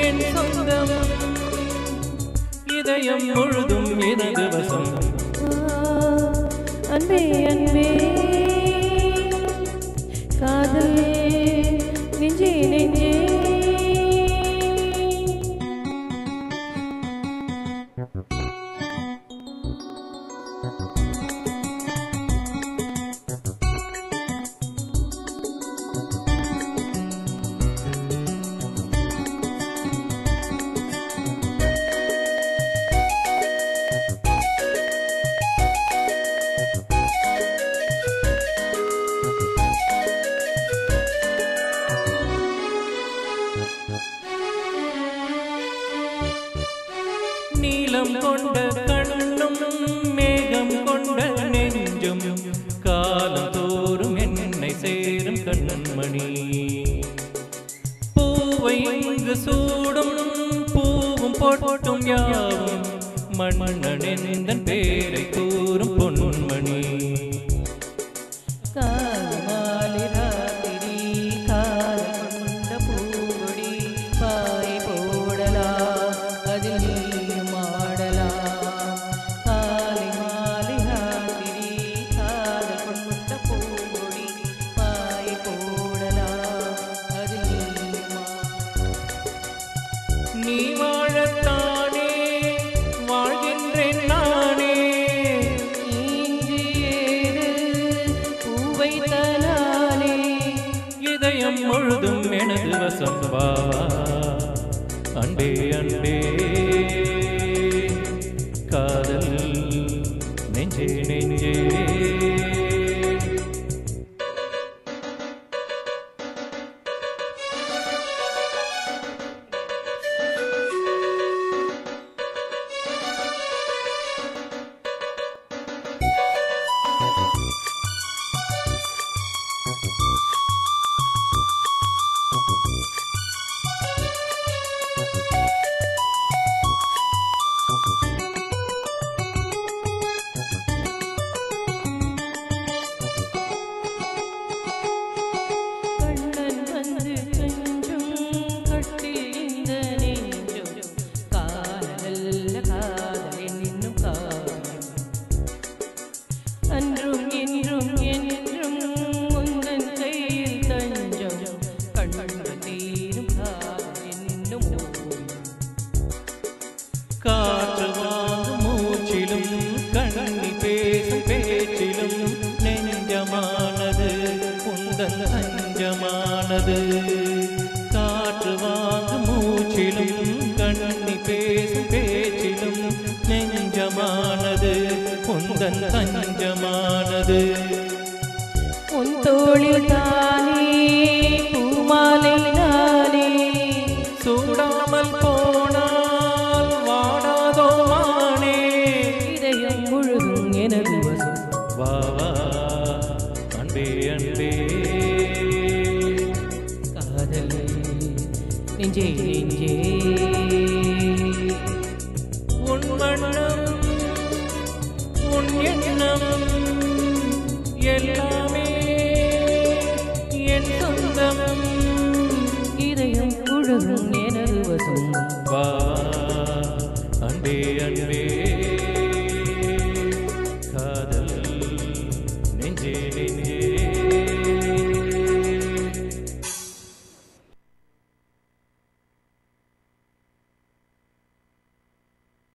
என் சொந்தம் இதயம் முழுதும் எனது வசம் அன்பே அன்பே காதலே நெஞ்சே நெஞ்சே நீலம் கொண்ட கண்ணும் மேகம் கொண்ட நெஞ்சும் காலம் தோறும் என்னை சேரும் கண்மணி பூவை இங்கு சூடும் பூவும் போட்டும் யாவும் மண்ணெந்தன் பேரை கூறும் பொன்மணி காலை ராத்திரி காலை கொண்ட பூவடி பாய் போடலாம் அதில் நீயும் ஆடலாம் காலை மாலை ராத்திரி காலை கொண்ட பூவடி பாய் போடலாம் அதில் நீயும் நீ வாழத்தானே வாழ்கின்றேன் நானே இன்று ஏது பூவை தனானே இதயம் முழுதும் எனது வசம் வா அன்பே அன்பே காதல் நெஞ்சே நெஞ்சே கண்ணன் வந்து கொஞ்சம் கட்டில் இந்த நெஞ்சம் காதல்ல காதல் என்னும் காதல் அன்றும் என்றும் என்றும் முந்தன் கையில் தஞ்சம் கண்கள் தீரும் காதல் என்னும் காற்று வாங்கும் மூச்சிலும் கண்ணி பேசும் பேச்சிலும் நெஞ்சமானது உந்தன் அஞ்சமானது காற்று வாங்கும் மூச்சிலும் கண்ணி பேசும் பேச்சிலும் நெஞ்சமானது உந்தன் அஞ்சமானது உன் தோளில் தானே பூமாலை நானே சூடாமல் போனால் வாடாதோ மானே இதயம் முழுதும் எனது வசம் வா வா அன்பே அன்பே காதலே நெஞ்சே நெஞ்சே உன் வண்ணம் உன் எண்ணம் எல்லாமே என் சொந்தம் இதயம் முழுதும் எனது வசம்